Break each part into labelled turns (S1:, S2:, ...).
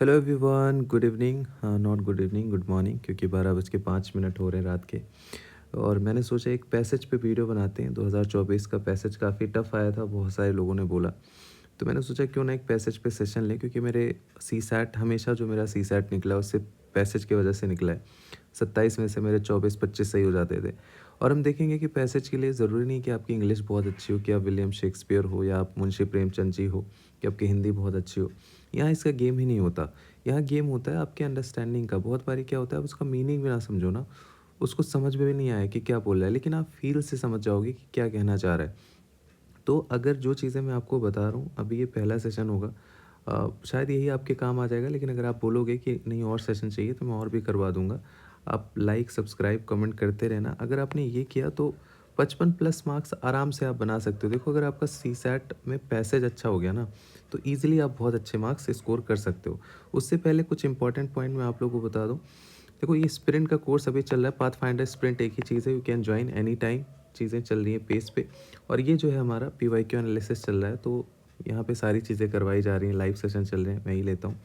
S1: Hello everyone, good evening. Not good evening, good morning, क्योंकि 12:05 हो रहे हैं रात के। और मैंने सोचा एक पैसेज पे वीडियो बनाते हैं। 2024 का पैसेज काफ़ी टफ आया था, बहुत सारे लोगों ने बोला। तो मैंने सोचा क्यों ना एक पैसेज पे सेशन लें, क्योंकि मेरे सी सैट हमेशा जो मेरा सी सैट निकला उससे पैसेज की वजह से निकला है। 27 में से मेरे 24-25 सही हो जाते थे। और हम देखेंगे कि पैसेज के लिए ज़रूरी नहीं कि आपकी इंग्लिश बहुत अच्छी हो, कि आप विलियम शेक्सपियर हो या आप मुंशी प्रेमचंद जी हो, कि आपकी हिंदी बहुत अच्छी हो। यहाँ इसका गेम ही नहीं होता। यहाँ गेम होता है आपके अंडरस्टैंडिंग का। बहुत बारी क्या होता है, आप उसका मीनिंग भी ना समझो ना, उसको समझ में भी नहीं आया कि क्या बोल रहा है, लेकिन आप फ़ील से समझ जाओगे कि क्या कहना चाह रहा है। तो अगर जो चीज़ें मैं आपको बता रहा हूँ, अभी ये पहला सेशन होगा, शायद यही आपके काम आ जाएगा, लेकिन अगर आप बोलोगे कि नहीं और सेशन चाहिए तो मैं और भी करवा दूँगा। आप लाइक, सब्सक्राइब, कमेंट करते रहना। अगर आपने ये किया तो 55 प्लस मार्क्स आराम से आप बना सकते हो। देखो, अगर आपका सीसैट में पैसेज अच्छा हो गया ना, तो ईज़िली आप बहुत अच्छे मार्क्स स्कोर कर सकते हो। उससे पहले कुछ इंपॉर्टेंट पॉइंट मैं आप लोगों को बता दूँ। देखो, ये स्प्रिंट का कोर्स अभी चल रहा है, पाथफाइंडर स्प्रिंट एक ही चीज़ है, you can join any time. चीज़ें चल रही हैं पेस पे। और ये जो है हमारा पीवाईक्यू एनालिसिस चल रहा है, तो यहाँ पे सारी चीज़ें करवाई जा रही हैं, लाइव सेशन चल रहे हैं, मैं ही लेता हूँ।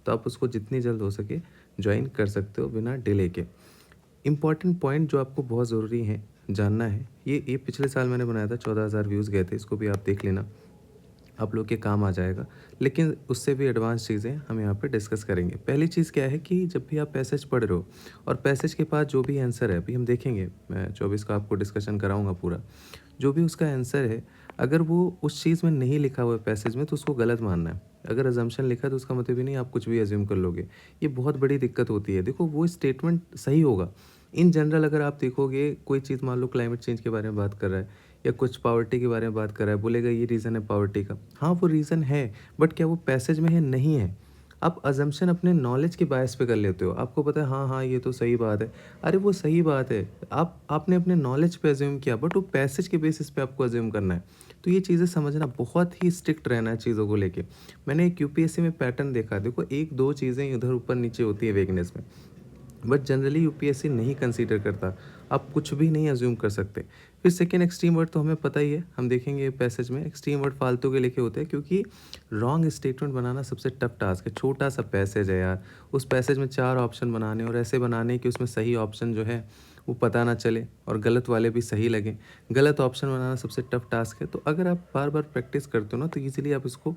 S1: तो आप उसको जितनी जल्द हो सके जॉइन कर सकते हो बिना डिले के। इम्पॉर्टेंट पॉइंट जो आपको बहुत ज़रूरी है जानना है, ये पिछले साल मैंने बनाया था, 14,000 व्यूज़ गए थे, इसको भी आप देख लेना, आप लोग के काम आ जाएगा। लेकिन उससे भी एडवांस चीज़ें हम यहाँ पे डिस्कस करेंगे। पहली चीज़ क्या है कि जब भी आप पैसेज पढ़ रहे हो और पैसेज के पास जो भी आंसर है, अभी हम देखेंगे, मैं 24 का आपको डिस्कशन कराऊंगा पूरा। जो भी उसका आंसर है, अगर वो उस चीज़ में नहीं लिखा हुआ है पैसेज में, तो उसको गलत मानना है। अगर अजम्पशन लिखा है तो उसका मतलब ही नहीं आप कुछ भी अज्यूम कर लोगे। ये बहुत बड़ी दिक्कत होती है। देखो, वो स्टेटमेंट सही होगा इन जनरल। अगर आप देखोगे कोई चीज़, मान लो क्लाइमेट चेंज के बारे में बात कर रहा है या कुछ पॉवर्टी के बारे में बात कर रहा है, बोलेगा ये रीज़न है पॉवर्टी का। हाँ, वो रीज़न है, बट क्या वो पैसेज में है? नहीं है। आप अजम्पशन अपने नॉलेज के बायस पे कर लेते हो। आपको पता है हाँ, हाँ, ये तो सही बात है। अरे वो सही बात है। आपने अपने नॉलेज पे अज़्यूम किया, बट वो पैसेज के बेसिस पे आपको अज़्यूम करना है। तो ये चीज़ें समझना, बहुत ही स्ट्रिक्ट रहना है चीज़ों को लेके। मैंने एक यूपीएससी में पैटर्न देखा। देखो, 1-2 चीज़ें इधर ऊपर-नीचे होती है वेगनेस में। बट जनरली यूपीएससी नहीं कंसीडर करता। आप कुछ भी नहीं अज्यूम कर सकते। फिर सेकेंड, एक्सट्रीम वर्ड तो हमें पता ही है, हम देखेंगे पैसेज में एक्सट्रीम वर्ड फालतू के लिखे होते हैं, क्योंकि रॉन्ग स्टेटमेंट बनाना सबसे टफ टास्क है। छोटा सा पैसेज है यार, उस पैसेज में 4 ऑप्शन बनाने और ऐसे बनाने कि उसमें सही ऑप्शन जो है वो पता ना चले और गलत वाले भी सही लगें। गलत ऑप्शन बनाना सबसे टफ टास्क है। तो अगर आप बार बार प्रैक्टिस करते हो ना, तो ईजिली आप इसको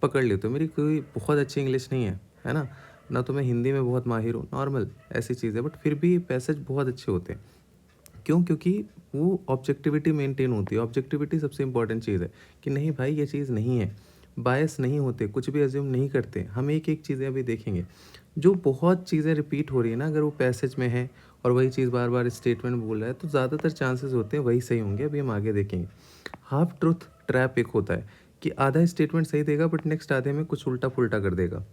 S1: पकड़ लेते हो। मेरी कोई बहुत अच्छी इंग्लिश नहीं है ना, ना तो मैं हिंदी में बहुत माहिर हूँ, नॉर्मल ऐसी चीज़ है, बट फिर भी पैसेज बहुत अच्छे होते हैं। क्यों? क्योंकि वो ऑब्जेक्टिविटी मेंटेन होती है। ऑब्जेक्टिविटी सबसे इंपॉर्टेंट चीज़ है, कि नहीं भाई ये चीज़ नहीं है। बायस नहीं होते, कुछ भी अज्यूम नहीं करते। हम एक-एक चीज़ें अभी देखेंगे। जो बहुत चीज़ें रिपीट हो रही है ना, अगर वो पैसेज में है और वही चीज़ बार-बार स्टेटमेंट बोल रहा है, तो ज़्यादातर चांसेस होते हैं वही सही होंगे। अभी हम आगे देखेंगे। हाफ ट्रुथ ट्रैप एक होता है, कि आधा स्टेटमेंट सही देगा बट नेक्स्ट आधे में कुछ उल्टा-पुल्टा कर देगा।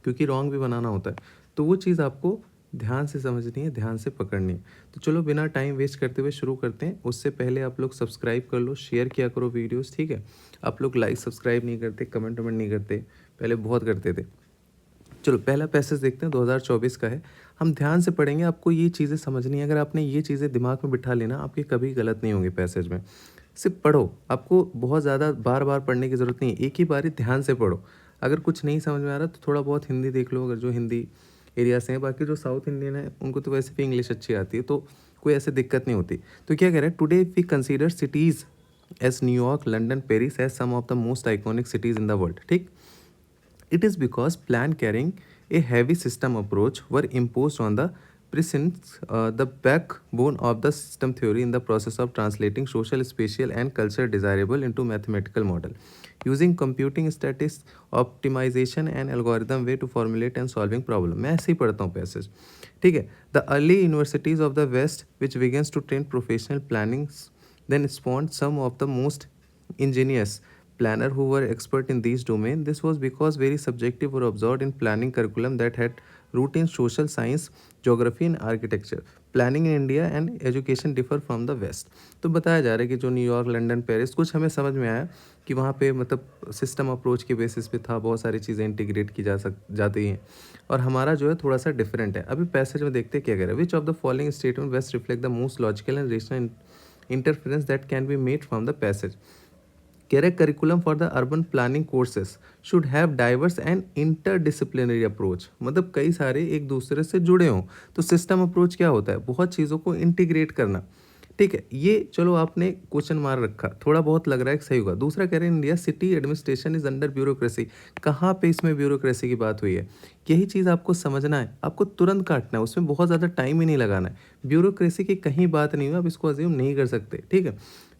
S1: क्योंकि रॉन्ग भी बनाना होता है। तो वो चीज़ आपको ध्यान से समझनी है, ध्यान से पकड़नी है। तो चलो बिना टाइम वेस्ट करते हुए शुरू करते हैं। उससे पहले आप लोग सब्सक्राइब कर लो, शेयर किया करो वीडियोज़, ठीक है? आप लोग लाइक, सब्सक्राइब नहीं करते, कमेंट-वमेंट नहीं करते, पहले बहुत करते थे। चलो पहला पैसेज देखते हैं, 2024 का है। हम ध्यान से पढ़ेंगे, आपको ये चीज़ें समझनी है। अगर आपने ये चीज़ें दिमाग में बिठा लेना, आपके कभी गलत नहीं होंगे पैसेज में। सिर्फ़ पढ़ो, आपको बहुत ज़्यादा बार-बार पढ़ने की ज़रूरत नहीं है, एक ही बारी ध्यान से पढ़ो। अगर कुछ नहीं समझ में आ रहा तो थोड़ा बहुत हिंदी देख लो, अगर जो हिंदी एरिया से हैं। बाकी जो साउथ इंडियन है उनको तो वैसे भी इंग्लिश अच्छी आती है, तो कोई ऐसे दिक्कत नहीं होती। तो क्या कह रहा है, today we consider cities as New York, London, Paris as some of the most iconic cities in the world, ठीक? It is because plan carrying a heavy system approach were imposed on the presence, the backbone of the system theory in the process of translating social, spatial, and cultural desirable into mathematical model. Using computing statistics, optimization, and algorithm way to formulate and solving problem. मैं ऐसे ही पढ़ता हूँ passage, ठीक है? The early universities of the West, which begins to train professional planning, then spawned some of the most ingenious planner who were expert in these domain. This was because very subjective were observed in planning curriculum that had root in social science, geography and architecture. Planning in India and education differ from the west. तो बताया जा रहा है कि जो New York, London, Paris, कुछ हमें समझ में आया कि वहाँ पे मतलब सिस्टम अप्रोच के बेसिस पे था, बहुत सारी चीज़ें इंटीग्रेट की जाती हैं, और हमारा जो है थोड़ा सा डिफरेंट है। अभी पैसेज में देखते हैं क्या कह रहा है। विच of the following statement best reflect the most logical and rational interference that can be made from the passage. कह रहे curriculum for the urban planning courses should have diverse and interdisciplinary approach, मतलब कई सारे एक दूसरे से जुड़े हों। तो सिस्टम अप्रोच क्या होता है, बहुत चीज़ों को इंटीग्रेट करना। ठीक है, ये चलो आपने क्वेश्चन मार रखा, थोड़ा बहुत लग रहा है कि सही होगा। दूसरा कह रहे हैं India city administration is under bureaucracy, कहाँ पे इसमें ब्यूरोक्रेसी की बात हुई है, यही चीज़ आपको समझना है, आपको तुरंत काटना है, उसमें बहुत ज़्यादा टाइम ही नहीं लगाना है। ब्यूरोक्रेसी की कहीं बात नहीं हुई, आप इसको अज्यूम नहीं कर सकते। ठीक है,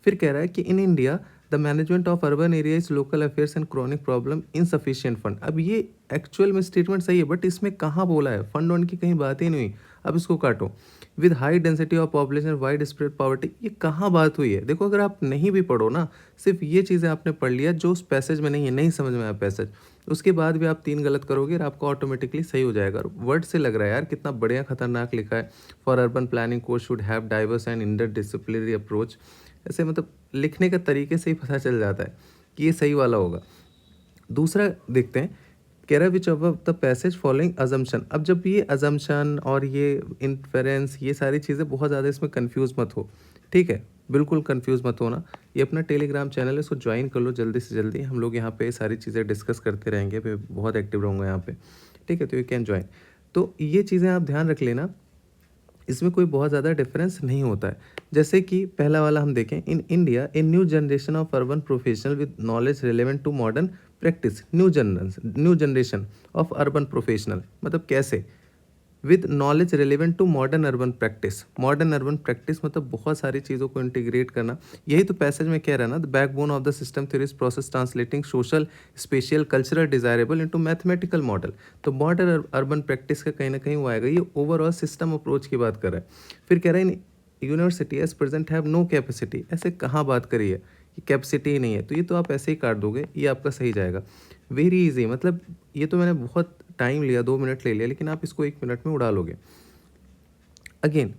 S1: फिर कह रहा है कि in India the management of urban areas local affairs and chronic problem insufficient fund. अब ये एक्चुअल में स्टेटमेंट सही है, बट इसमें कहाँ बोला है, फंड वन की कहीं बात ही नहीं हुई। अब इसको काटो, with high density of population wide spread poverty, ये कहाँ बात हुई है। देखो अगर आप नहीं भी पढ़ो ना, सिर्फ ये चीज़ें आपने पढ़ लिया जो उस पैसेज में नहीं है, नहीं समझ में आया पैसेज, उसके बाद भी आप 3 गलत करोगे और आपका ऑटोमेटिकली सही हो जाएगा। वर्ड से लग रहा है यार कितना बढ़िया खतरनाक लिखा है, for urban planning course should have diverse and inter disciplinary approach. ऐसे मतलब लिखने के तरीके से ही पता चल जाता है कि ये सही वाला होगा। दूसरा देखते हैं, कह रहा है विच of the passage following assumption. अब जब ये अजम्पशन और ये इन्फेरेंस, ये सारी चीज़ें बहुत ज़्यादा, इसमें कंफ्यूज मत हो। ठीक है, बिल्कुल कंफ्यूज मत होना। ये अपना टेलीग्राम चैनल है, इसको ज्वाइन कर लो जल्दी से जल्दी। हम लोग यहाँ पे सारी चीज़ें डिस्कस करते रहेंगे, मैं बहुत एक्टिव रहूँगा यहाँ पे। ठीक है, तो यू कैन ज्वाइन। तो ये चीज़ें आप ध्यान रख लेना, इसमें कोई बहुत ज़्यादा डिफरेंस नहीं होता है। जैसे कि पहला वाला हम देखें, in India a new generation of urban professional with knowledge relevant to modern practice. New generation of urban professional मतलब कैसे, with knowledge relevant to modern urban practice. Modern urban practice मतलब बहुत सारी चीज़ों को इंटीग्रेट करना। यही तो पैसेज में कह रहा है ना, the backbone of the system theory is process translating social spatial cultural desirable into mathematical model. तो मॉडर्न अर्बन प्रैक्टिस का कहीं ना कहीं वो आएगा। ये ओवरऑल सिस्टम अप्रोच की बात कर रहा है। फिर कह रहा है university as present have no capacity, ऐसे कहाँ बात करी है कि कैपेसिटी ही नहीं है, तो ये तो आप ऐसे ही काट दोगे, ये आपका सही जाएगा। वेरी इजी, मतलब ये तो मैंने बहुत टाइम लिया, 2 मिनट ले लिया, लेकिन आप इसको 1 मिनट में उड़ा लोगे। अगेन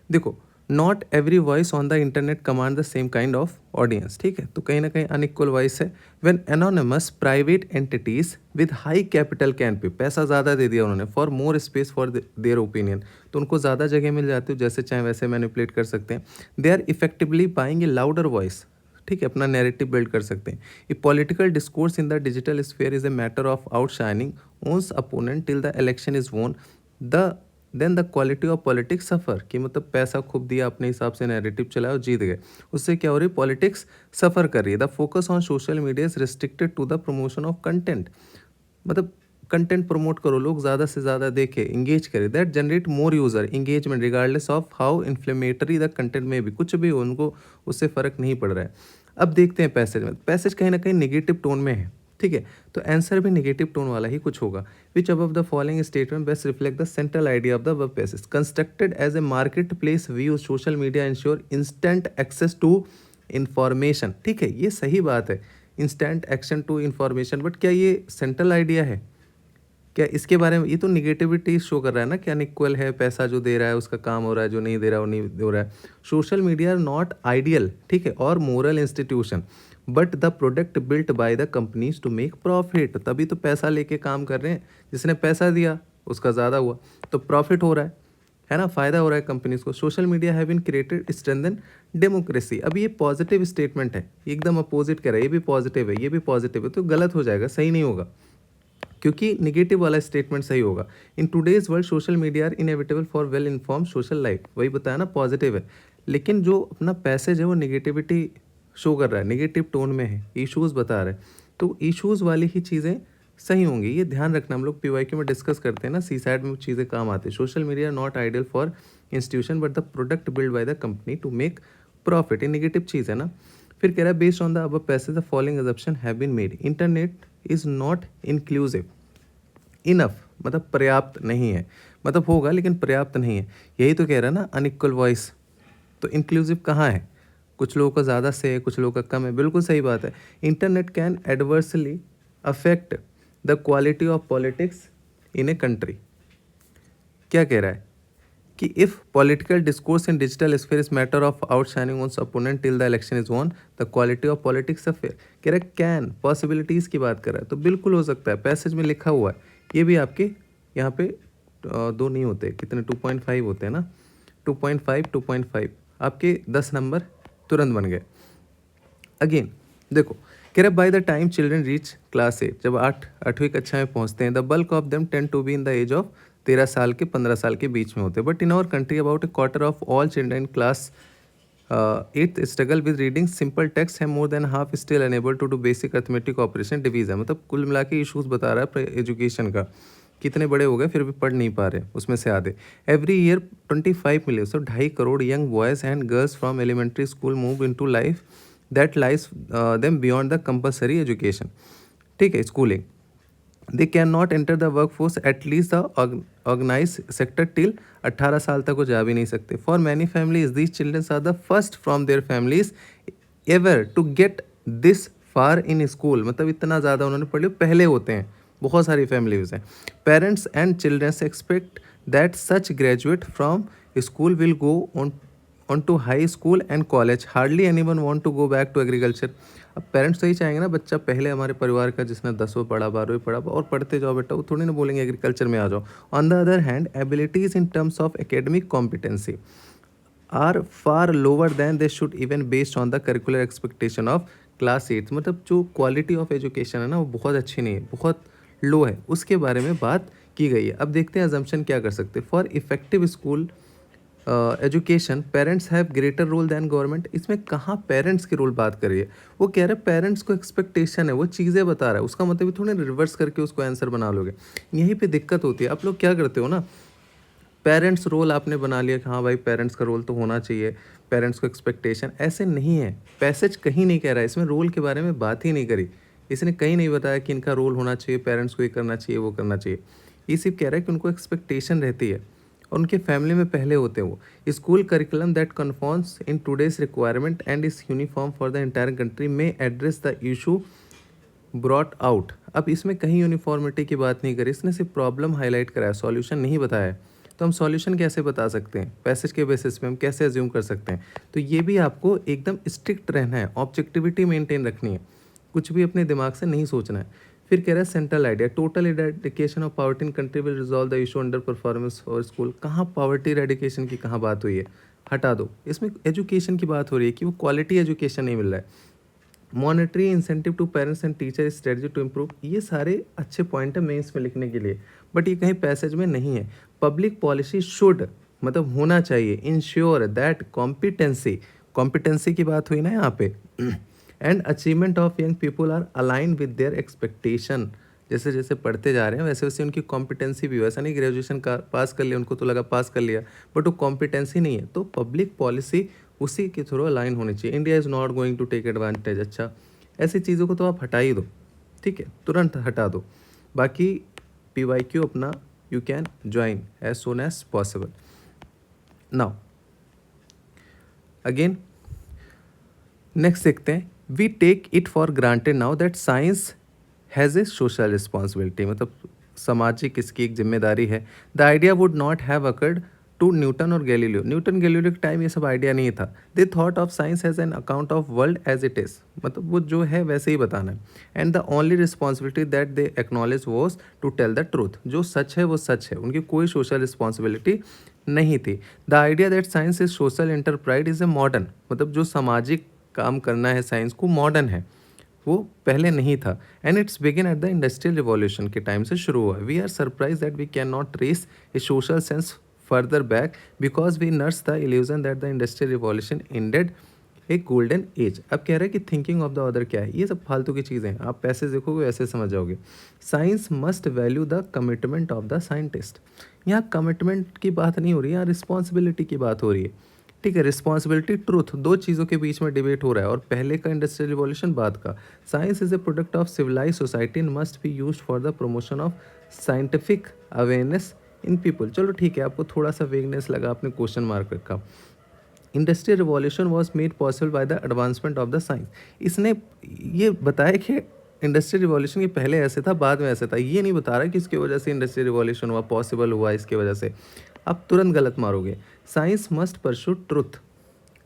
S1: देखो, not every voice on the internet command the same kind of audience. ठीक है, तो कहीं ना कहीं अनइक्वल वॉइस है। When anonymous private entities with high capital can pay, पैसा ज़्यादा दे दिया उन्होंने, for more space for their opinion, तो उनको ज़्यादा जगह मिल जाती है, जैसे चाहे वैसे मैनिपुलेट कर सकते हैं। They are effectively buying a louder voice. ठीक है, अपना नैरेटिव बिल्ड कर सकते हैं। A political discourse in the digital sphere is a matter of outshining one's opponent till the election is won the then the quality of politics suffer, कि मतलब पैसा खूब दिया, अपने हिसाब से नैरेटिव चलाया और जीत गए, उससे क्या हो रही है, पॉलिटिक्स सफ़र कर रही है। The focus on social media is restricted to the promotion of content, मतलब कंटेंट प्रमोट करो, लोग ज़्यादा से ज़्यादा देखें, इंगेज करें, that generate more user engagement regardless of how inflammatory the content में भी, कुछ भी हो उनको उससे फ़र्क नहीं पड़ रहा है। अब देखते हैं पैसेज में, पैसेज कहीं ना कहीं निगेटिव टोन में है। ठीक है, तो आंसर भी नेगेटिव टोन वाला ही कुछ होगा। Which above the following statement best reflect the central idea of the web passage, constructed as a market place view social media ensure instant access to information. ठीक है, ये सही बात है, instant action to information, but क्या ये central idea है क्या, इसके बारे में ये तो निगेटिविटी शो कर रहा है ना कि अनइक्वल है, पैसा जो दे रहा है उसका काम हो रहा है, जो नहीं दे रहा है वो नहीं हो रहा है। Social media are not ideal, ठीक है, और moral institution, but the product built by the companies to make profit, तभी तो पैसा लेके काम कर रहे हैं, जिसने पैसा दिया उसका ज़्यादा हुआ तो प्रॉफिट हो रहा है ना, फ़ायदा हो रहा है कंपनीज को। Social media have been created strengthen democracy, अब ये पॉजिटिव स्टेटमेंट है, एकदम अपोजिट कह रहा है, ये भी पॉजिटिव है, ये भी पॉजिटिव है, तो गलत हो जाएगा, सही नहीं होगा, क्योंकि निगेटिव वाला स्टेटमेंट सही होगा। In today's world social media are inevitable for well inform social life, वही बताया ना पॉजिटिव है, लेकिन जो अपना पैसेज है वो निगेटिविटी शो कर रहा है, निगेटिव टोन में है, इश्यूज़ बता रहा है, तो इश्यूज़ वाली ही चीज़ें सही होंगी, ये ध्यान रखना। हम लोग पीवाईक्यू में डिस्कस करते हैं ना, सी साइड में चीज़ें काम आती है। Social media not ideal for institution but the product build by the company to make profit, ये निगेटिव चीज़ है ना। फिर कह रहा है बेस्ड ऑन द अब passage the following assumption have been made, internet is not inclusive enough, मतलब पर्याप्त नहीं है, मतलब होगा लेकिन पर्याप्त नहीं है, यही तो कह रहा है ना अनइक्वल वॉइस। तो इंक्लूसिव कहाँ है, कुछ लोगों का ज़्यादा से है, कुछ लोगों का कम है, बिल्कुल सही बात है। Internet can adversely affect the quality of politics in a country, क्या कह रहा है कि if political discourse in digital sphere is matter of outshining on opponent till the election is won the quality of politics affair, कह रहा है can, possibilities की बात कर रहा है, तो बिल्कुल हो सकता है, पैसेज में लिखा हुआ है, ये भी आपके यहाँ पे 2 नहीं होते, कितने 2.5 होते हैं ना, 2.5 आपके 10 नंबर तुरंत बन गए। अगेन देखो, कह रहा by the time children reach class 8, जब 8वीं कक्षा में पहुंचते हैं, the bulk of them tend to be in the age of 13 साल के 15 साल के बीच में होते हैं। But in our country about a quarter of all children in class 8th struggle with reading simple text है, more than half still unable to do basic arithmetic operation division. मतलब कुल मिला के इशूज़ बता रहा है एजुकेशन का, कितने बड़े हो गए फिर भी पढ़ नहीं पा रहे, उसमें से आधे। Every year 25 million, so 2.5 crore young boys and girls from elementary school move into life that lies them beyond the compulsory education. ठीक है, schooling. They can not enter the work force at least the organize sector till 18 साल तक वो जा भी नहीं सकते। For many families these childrens are the first from their families ever to get this far in school. मतलब इतना ज़्यादा उन्होंने पढ़ लिया, पहले होते हैं, बहुत सारी फैमिलीज हैं। Parents and childrens expect that such graduate from school will go on to high school and college, hardly anyone want to go back to agriculture. अब पेरेंट्स तो ही चाहेंगे ना, बच्चा पहले हमारे परिवार का जिसने 10वीं पढ़ा 12वीं पढ़ा और पढ़ते जाओ बेटा, वो थोड़ी ना बोलेंगे एग्रीकल्चर में आ जाओ। On the other hand abilities in terms of academic competency are far lower than they should even based on the curricular expectation of class 8। मतलब जो क्वालिटी ऑफ एजुकेशन है ना, वो बहुत अच्छी नहीं है, बहुत लो है, उसके बारे में बात की गई है। अब देखते हैं अजम्पशन क्या कर सकते हैं। For effective school education parents have greater role than government. इसमें कहाँ पेरेंट्स की रोल बात कर रही है, वो कह रहे हैं पेरेंट्स को एक्सपेक्टेशन है, वो चीज़ें बता रहा है, उसका मतलब थोड़े रिवर्स करके उसको आंसर बना लोगे। यहीं पे दिक्कत होती है। आप लोग क्या करते हो ना, पेरेंट्स रोल आपने बना लिया कि हाँ भाई पेरेंट्स का रोल तो होना चाहिए, पेरेंट्स को एक्सपेक्टेशन, ऐसे नहीं है। पैसेज कहीं नहीं कह रहा है, इसमें रोल के बारे में बात ही नहीं करी, इसने कहीं नहीं बताया कि इनका रोल होना चाहिए, पेरेंट्स को ये करना चाहिए वो करना चाहिए। ये सिर्फ कह रहा है कि उनको एक्सपेक्टेशन रहती है और उनके फैमिली में पहले होते हैं वो। School curriculum that conforms in today's requirement and is uniform for the entire country में address the issue brought out. अब इसमें कहीं यूनिफॉर्मिटी की बात नहीं करी, इसने सिर्फ प्रॉब्लम हाईलाइट कराया, सॉल्यूशन नहीं बताया है। तो हम सॉल्यूशन कैसे बता सकते हैं, पैसेज के बेसिस पे हम कैसे अज्यूम कर सकते हैं। तो ये भी आपको एकदम स्ट्रिक्ट रहना है, ऑब्जेक्टिविटी मेंटेन रखनी है, कुछ भी अपने दिमाग से नहीं सोचना है। फिर कह रहा है central idea total eradication of poverty in country will resolve the issue under performance और स्कूल। कहाँ पॉवर्टी इरेडिकेशन की कहाँ बात हुई है, हटा दो। इसमें एजुकेशन की बात हो रही है कि वो क्वालिटी एजुकेशन नहीं मिल रहा है। Monetary incentive to parents and teacher strategy to improve, ये सारे अच्छे पॉइंट है मेंस में लिखने के लिए, बट ये कहीं पैसेज में नहीं है। पब्लिक पॉलिसी शुड, मतलब होना चाहिए, इंश्योर दैट कॉम्पिटेंसी, कॉम्पिटेंसी की बात हुई ना यहाँ पे, and achievement of young people are align with their expectation. जैसे जैसे पढ़ते जा रहे हैं वैसे वैसे उनकी कॉम्पिटेंसी भी, वैसा नहीं ग्रेजुएशन का पास कर लिया उनको तो लगा पास कर लिया, बट वो कॉम्पिटेंसी नहीं है। तो पब्लिक पॉलिसी उसी के थ्रू अलाइन होनी चाहिए। India is not going to take advantage, अच्छा ऐसी चीज़ों को तो आप हटा ही दो, ठीक है, तुरंत हटा दो। बाकी PYQ अपना you can join as soon as possible. Now again next देखते हैं। We take it for granted now that science has a social responsibility, मतलब सामाजिक इसकी एक जिम्मेदारी है। The idea would not have occurred to Newton और गैलीलियो, न्यूटन गैलीलियो के टाइम ये सब आइडिया नहीं था। They thought of science as an account of world as it is, मतलब वो जो है वैसे ही बताना है। And the only responsibility that they acknowledge was to tell the truth, जो सच है वो सच है, उनकी कोई सोशल रिस्पॉन्सिबिलिटी नहीं थी। The idea that science is social enterprise is a modern, मतलब जो सामाजिक काम करना है साइंस को, मॉडर्न है, वो पहले नहीं था। And it's begin at the industrial revolution के टाइम से शुरू हुआ। We are surprise that we can not trace a social sense further back because we nurse the illusion that the industrial revolution ended एक golden age. अब कह रहे हैं कि थिंकिंग ऑफ द अदर क्या है, ये सब फालतू की चीज़ें हैं, आप पैसे देखोगे ऐसे समझ जाओगे। Science must value the commitment of the scientist, यहाँ कमिटमेंट की बात नहीं हो रही है, यहाँ रिस्पॉन्सिबिलिटी की बात हो रही है, ठीक है। रिस्पॉन्सिबिलिटी ट्रूथ, दो चीज़ों के बीच में डिबेट हो रहा है, और पहले का इंडस्ट्रियल रिवॉल्यूशन बाद का। Science is a product of civilize society and must be used for the promotion of scientific awareness in people. चलो ठीक है, आपको थोड़ा सा वेगनेस लगा, आपने क्वेश्चन मार्क रखा। Industrial revolution was made possible by the advancement of the science, इसने ये बताया कि इंडस्ट्रियल रिवॉल्यूशन के पहले ऐसे था बाद में ऐसे था, ये नहीं बता रहा कि इसकी वजह से इंडस्ट्रियल रिवॉल्यूशन हुआ, पॉसिबल हुआ इसकी वजह से। आप तुरंत गलत मारोगे। साइंस मस्ट परस्यू ट्रुथ,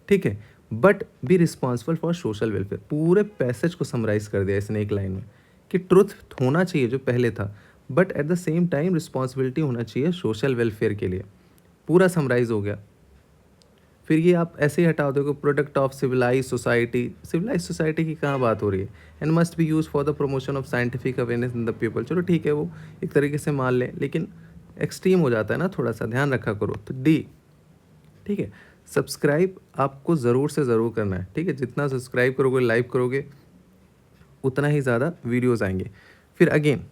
S1: ठीक है, but be responsible for social welfare. पूरे पैसेज को समराइज कर दिया इसने एक लाइन में कि ट्रुथ होना चाहिए जो पहले था, but at the same time responsibility होना चाहिए सोशल वेलफेयर के लिए, पूरा समराइज हो गया। फिर ये आप ऐसे ही हटा दोगे, product of civilize society. Civilize society की कहाँ बात हो रही है? And must be use for the promotion of scientific awareness in the people. चलो ठीक है, वो एक तरीके से मान लें, लेकिन एक्सट्रीम हो जाता है ना, थोड़ा सा ध्यान रखा करो। तो डी, ठीक है। सब्सक्राइब आपको ज़रूर से ज़रूर करना है, ठीक है। जितना सब्सक्राइब करोगे, लाइक करोगे, उतना ही ज़्यादा वीडियोज़ आएंगे। फिर again,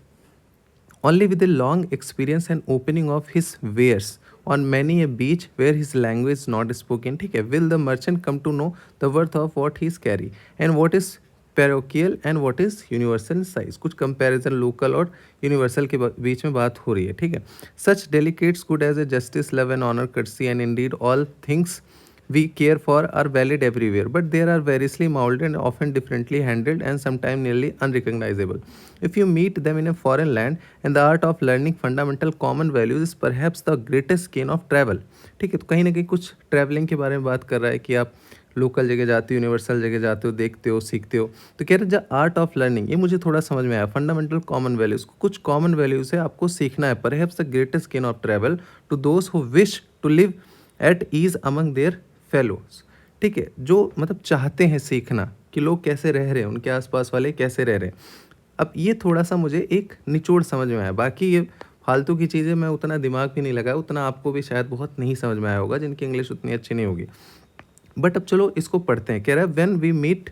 S1: only with a long experience and opening of his wares on many a beach where his language is not spoken, ठीक है, will the merchant come to know the worth of what he is carry and what is parochial and what is universal size। कुछ comparison local और universal के बीच में बात हो रही है, ठीक है। such delicates good as a justice, love and honor, courtesy and indeed all things we care for are valid everywhere, but they are variously molded and often differently handled and sometimes nearly unrecognizable. If you meet them in a foreign land, and the art of learning fundamental common values is perhaps the greatest gain of travel। ठीक है, तो कहीं ना कहीं कुछ travelling के बारे में बात कर रहा है कि आप लोकल जगह जाते हो, यूनिवर्सल जगह जाते हो, देखते हो, सीखते हो। तो कह रहे द आर्ट ऑफ लर्निंग, ये मुझे थोड़ा समझ में आया। फंडामेंटल कॉमन वैल्यूज, कुछ कॉमन वैल्यूज है आपको सीखना है। Perhaps the greatest gain of travel to those who wish to live at ease among their fellows. ठीक है, जो मतलब चाहते हैं सीखना कि लोग कैसे रह रहे हैं, उनके आसपास वाले कैसे रह रहे हैं। अब ये थोड़ा सा मुझे एक निचोड़ समझ में आया, बाकी ये फालतू की चीज़ें मैं उतना दिमाग भी नहीं लगाया, उतना आपको भी शायद बहुत नहीं समझ में आया होगा, जिनकी इंग्लिश उतनी अच्छी नहीं होगी। बट अब चलो इसको पढ़ते हैं। कह रहा है when we meet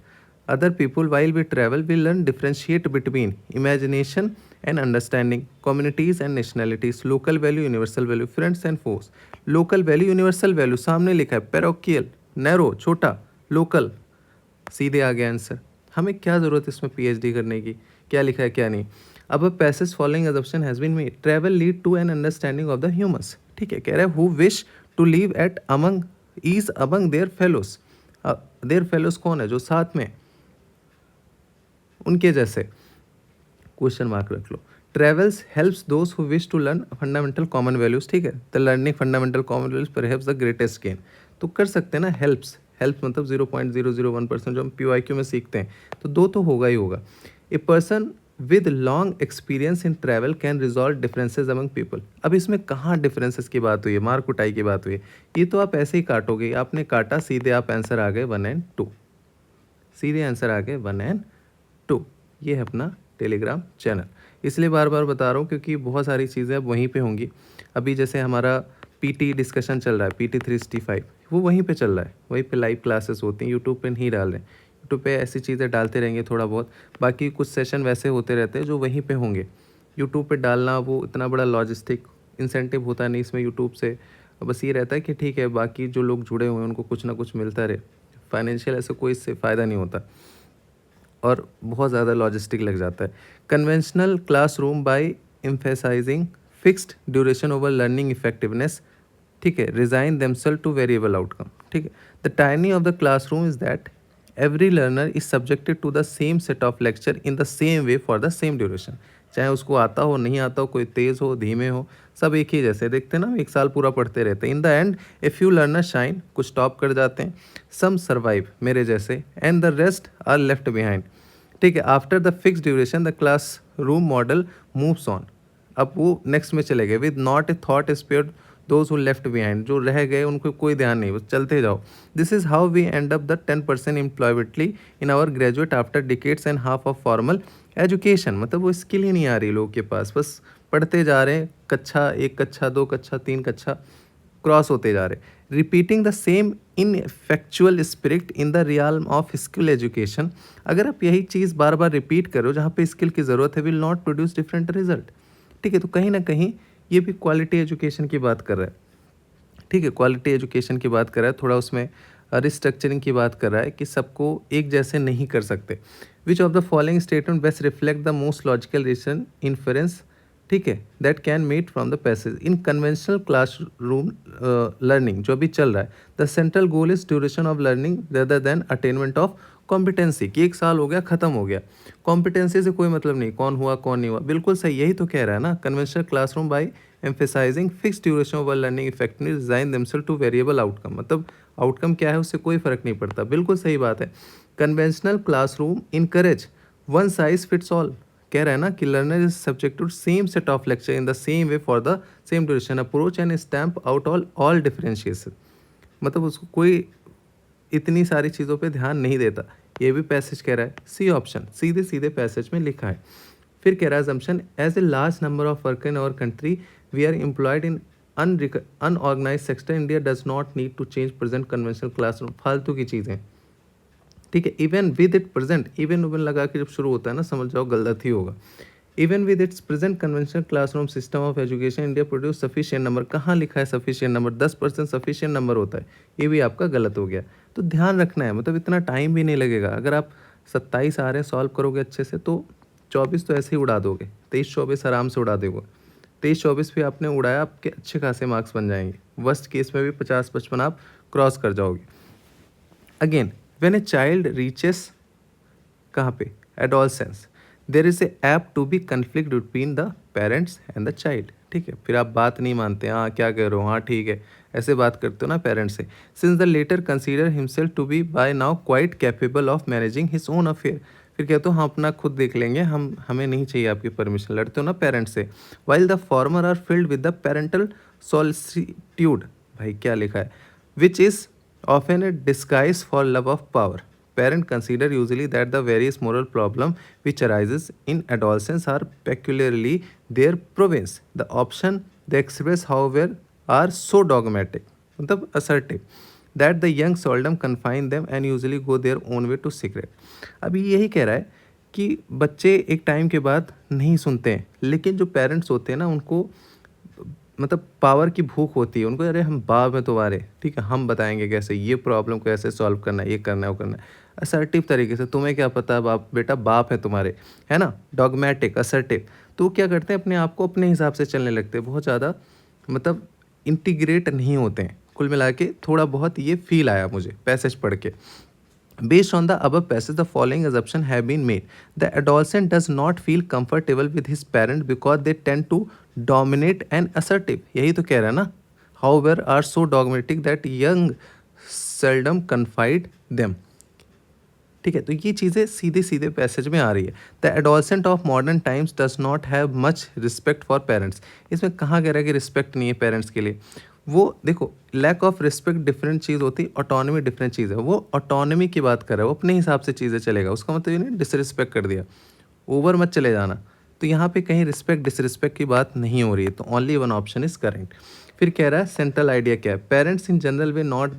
S1: other people while we travel we learn differentiate between imagination and understanding, communities and nationalities, local value, universal value, friends and force. Local value, universal value सामने लिखा है, पैरोकियल नैरो छोटा, local सीधे आ गया answer. हमें क्या ज़रूरत है इसमें पीएचडी करने की, क्या लिखा है क्या नहीं। अब a passage following assumption has been made, travel lead to an understanding of the humans. ठीक है, कह रहा है who wish to live at among ease among their fellows. Their fellows कौन है? जो साथ में उनके जैसे, क्वेश्चन मार्क रख लो। Travels helps those who wish to learn fundamental common values. ठीक है, the learning fundamental common values perhaps the greatest gain. तो कर सकते हैं ना, हेल्प्स, हेल्प मतलब 0.001% जो हम PYQ में सीखते हैं, तो दो तो होगा ही होगा। A person with long experience in travel can resolve differences among people. अब इसमें कहाँ डिफरेंसेस की बात हुई है, मार कुटाई की बात हुई है? ये तो आप ऐसे ही काटोगे, आपने काटा, सीधे आप आंसर आ गए 1 and 2, सीधे आंसर आ गए 1 and 2। ये है अपना टेलीग्राम चैनल, इसलिए बार बार बता रहा हूँ क्योंकि बहुत सारी चीज़ें अब वहीं पे होंगी। अभी जैसे हमारा PT डिस्कशन चल रहा है, PT 365, वो वहीं पे चल रहा है, वहीं पे लाइव क्लासेस होती हैं, यूट्यूब पे नहीं डाल रहे हैं। यूट्यूब पे ऐसी चीज़ें डालते रहेंगे थोड़ा बहुत, बाकी कुछ सेशन वैसे होते रहते हैं जो वहीं पे होंगे। यूट्यूब पे डालना वो इतना बड़ा लॉजिस्टिक इंसेंटिव होता नहीं इसमें यूट्यूब से, बस ये रहता है कि ठीक है बाकी जो लोग जुड़े हुए हैं उनको कुछ ना कुछ मिलता रहे, फाइनेंशियल ऐसे कोई इससे फ़ायदा नहीं होता और बहुत ज़्यादा लॉजिस्टिक लग जाता है। Conventional classroom by emphasizing fixed duration over learning effectiveness, ठीक है, resign themselves to variable outcome. ठीक है, the tiny of the classroom is that every learner is subjected to the same set of lecture in the same way for the same duration. चाहे उसको आता हो नहीं आता हो, कोई तेज़ हो धीमे हो, सब एक ही जैसे देखते हैं ना, एक साल पूरा पढ़ते रहते हैं। In the end a few learner shine, कुछ टॉप कर जाते हैं, सम सर्वाइव मेरे जैसे, and the rest are left behind. ठीक है, after the fix duration the class room model moves on. अब वो नेक्स्ट में चले गए, with not a thought spared those who left behind, जो रह गए उनको कोई ध्यान नहीं, बस चलते जाओ। This is how we end up the 10% employability in our graduate after decades and half of formal education. मतलब वो स्किल ही नहीं आ रही लोगों के पास, बस पढ़ते जा रहे हैं, कक्षा 1 कक्षा 2 कक्षा 3 कक्षा क्रॉस होते जा रहे, repeating the same ineffectual spirit in the realm of skill education. अगर आप यही चीज़ बार बार रिपीट करो जहाँ पे स्किल की ज़रूरत है, will not produce different result. ठीक है, तो कहीं ना कहीं ये भी क्वालिटी एजुकेशन की बात कर रहा है। ठीक है, क्वालिटी एजुकेशन की बात कर रहा है, थोड़ा उसमें रिस्ट्रक्चरिंग की बात कर रहा है कि सबको एक जैसे नहीं कर सकते। Which of the following statement best reflect the most logical reason inference, ठीक है, that can made from the passage in conventional class room learning जो अभी चल रहा है, the central goal is duration of learning rather than attainment of competency, कि 1 साल हो गया खत्म हो गया, कॉम्पिटेंसी से कोई मतलब नहीं, कौन हुआ कौन नहीं हुआ। बिल्कुल सही, यही तो कह रहा है ना, conventional classroom by emphasizing fix duration over learning effectively design themselves to variable outcome, मतलब आउटकम क्या है उससे कोई फर्क नहीं पड़ता। बिल्कुल सही बात है। Conventional classroom encourage one size fits all, कह रहा है ना कि learner is subject to same set of lecture in the same way for the same duration, approach and stamp out all differentiation. मतलब उसको कोई इतनी सारी चीज़ों पे ध्यान नहीं देता। ये भी पैसेज कह रहा है, सी ऑप्शन सीधे सीधे पैसेज में लिखा है। फिर कह रहा है assumption as a large number of worker in our country we are employed in unorganize sector India does not need to change present conventional classroom. फालतू की चीज़ें, ठीक है। Even with it present, even उवन लगा के जब शुरू होता है ना, समझ जाओ गलत ही होगा। Even with its present conventional classroom system of education India produce sufficient number. कहाँ लिखा है सफिशिएंट नंबर? 10% सफिशिएंट नंबर होता है, ये भी आपका गलत हो गया। तो ध्यान रखना है, मतलब इतना टाइम भी नहीं लगेगा। अगर आप 27 आ रहे हैं सॉल्व करोगे अच्छे से तो 24 तो ऐसे ही उड़ा दोगे, 23-24 आराम से उड़ा दोगे। 23-24 भी आपने उड़ाया, आपके अच्छे खासे मार्क्स बन जाएंगे। वर्स्ट केस में भी 50-55 आप क्रॉस कर जाओगे। Again when a child reaches कहाँ पे? Adolescence, there is a apt to be conflict between the parents and the child. ठीक है, फिर आप बात नहीं मानते, हाँ क्या कह रहे हो, हाँ ठीक है, ऐसे बात करते हो ना पेरेंट्स से। Since the latter consider himself to be by now quite capable of managing his own affair. फिर कहते हो हम अपना खुद देख लेंगे, हमें नहीं चाहिए आपकी परमिशन। लड़ते हो ना पेरेंट्स से। While the former are filled with the parental solicitude, भाई क्या लिखा है, which is often a disguise for love of power. Parents consider usually that the various moral problem which arises in adolescence are peculiarly their province. The option they express, however, are so dogmatic, मतलब assertive, that the young seldom confine them and usually go their own way to secret. अभी यही कह रहा है कि बच्चे एक time के बाद नहीं सुनते हैं, लेकिन जो पेरेंट्स होते हैं ना उनको मतलब पावर की भूख होती है उनको। अरे हम बाप हैं तुम्हारे, ठीक है, हम बताएंगे कैसे ये प्रॉब्लम को ऐसे सॉल्व करना है, ये करना है, वो करना है, असर्टिव तरीके से। तुम्हें क्या पता बाप, बेटा बाप है तुम्हारे, है ना, डॉगमेटिक, असर्टिव। तो वो क्या करते हैं, अपने आप को अपने हिसाब से चलने लगते हैं, बहुत ज़्यादा मतलब इंटीग्रेट नहीं होते हैं। कुल मिला के थोड़ा बहुत ये फील आया मुझे पैसेज पढ़ के। Based on the above passage, the following assumption have been made. The adolescent does not feel comfortable with his parent because they tend to dominate and assertive. यही तो कह रहा है ना. However, are so dogmatic that young seldom confide them. ठीक है, तो ये चीज़ें सीधे सीधे पैसेज में आ रही है। The adolescent of modern times does not have much respect for parents. इसमें कहाँ कह रहा है कि रिस्पेक्ट नहीं है पेरेंट्स के लिए? वो देखो, लैक ऑफ रिस्पेक्ट डिफरेंट चीज़ होती है, ऑटोनॉमी डिफरेंट चीज़ है। वो ऑटोनॉमी की बात कर रहा है, वो अपने हिसाब से चीज़ें चलेगा। उसका मतलब ये नहीं डिसरिस्पेक्ट कर दिया, ओवर मत चले जाना। तो यहाँ पे कहीं रिस्पेक्ट डिसरिस्पेक्ट की बात नहीं हो रही है, तो only one option is correct. फिर कह रहा है सेंट्रल आइडिया क्या है? Parents in general way not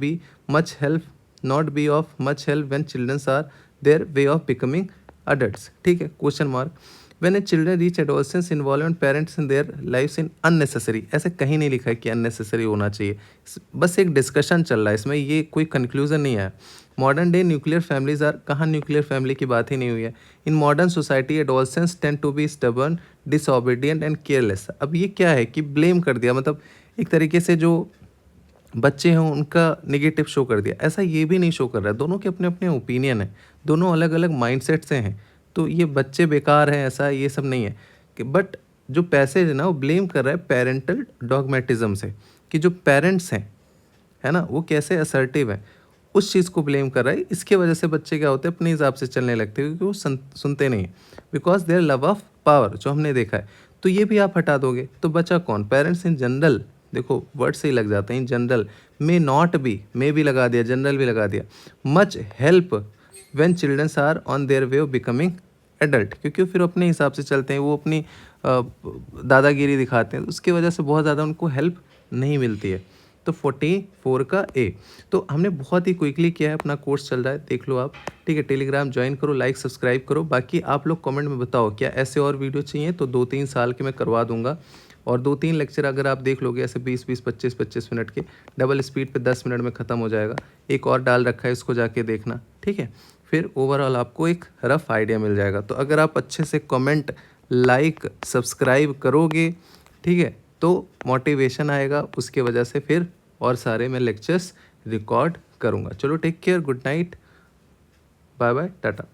S1: be of much help when childrens are their way of becoming adults. ठीक है, question mark. When a children reach adolescence involvement parents in their lifes in unnecessary. ऐसे कहीं नहीं लिखा है कि unnecessary होना चाहिए, बस एक डिस्कशन चल रहा है इसमें, ये कोई कंक्लूजन नहीं है। Modern day nuclear families are, कहाँ न्यूक्लियर फैमिली की बात ही नहीं हुई है। In modern society adolescence tend to be stubborn, disobedient and careless. अब ये क्या है कि ब्लेम कर दिया, मतलब एक तरीके से जो बच्चे हैं उनका नेगेटिव शो कर दिया। ऐसा ये भी नहीं शो कर रहा है, दोनों के अपने अपने ओपिनियन है, दोनों अलग अलग माइंडसेट से हैं। तो ये बच्चे बेकार हैं ऐसा ये सब नहीं है कि, बट जो पैसेज है ना वो ब्लेम कर रहा है पेरेंटल डॉगमेटिज्म से, कि जो पेरेंट्स हैं, है ना, वो कैसे असर्टिव हैं, उस चीज़ को ब्लेम कर रहा है। इसके वजह से बच्चे क्या होते हैं, अपने हिसाब से चलने लगते हैं, क्योंकि वो सुनते नहीं हैं, because their love of power, जो हमने देखा है। तो ये भी आप हटा दोगे तो बचा कौन? पेरेंट्स इन जनरल, देखो वर्ड से ही लग जाते हैं, in general may not be, may भी लगा दिया, जनरल भी लगा दिया, much help when childrens are on their way of becoming adult, क्योंकि फिर अपने हिसाब से चलते हैं, वो अपनी दादागिरी दिखाते हैं, उसकी वजह से बहुत ज़्यादा उनको हेल्प नहीं मिलती है। तो 44 का ए। तो हमने बहुत ही क्विकली किया है, अपना कोर्स चल रहा है, देख लो आप, ठीक है। टेलीग्राम ज्वाइन करो, लाइक सब्सक्राइब करो। बाकी आप लोग कमेंट में बताओ क्या ऐसे और वीडियो चाहिए, तो 2-3 साल के मैं करवा दूंगा। और 2-3 लेक्चर अगर आप देख लोगे ऐसे 20-20, 25-25 मिनट के, डबल स्पीड पे 10 मिनट में ख़त्म हो जाएगा। एक और डाल रखा है, इसको जाके देखना, ठीक है। फिर ओवरऑल आपको एक रफ़ आइडिया मिल जाएगा। तो अगर आप अच्छे से कमेंट, लाइक, सब्सक्राइब करोगे, ठीक है, तो मोटिवेशन आएगा, उसके वजह से फिर और सारे मैं लेक्चर्स रिकॉर्ड करूँगा। चलो take care, good night, bye bye, Tata.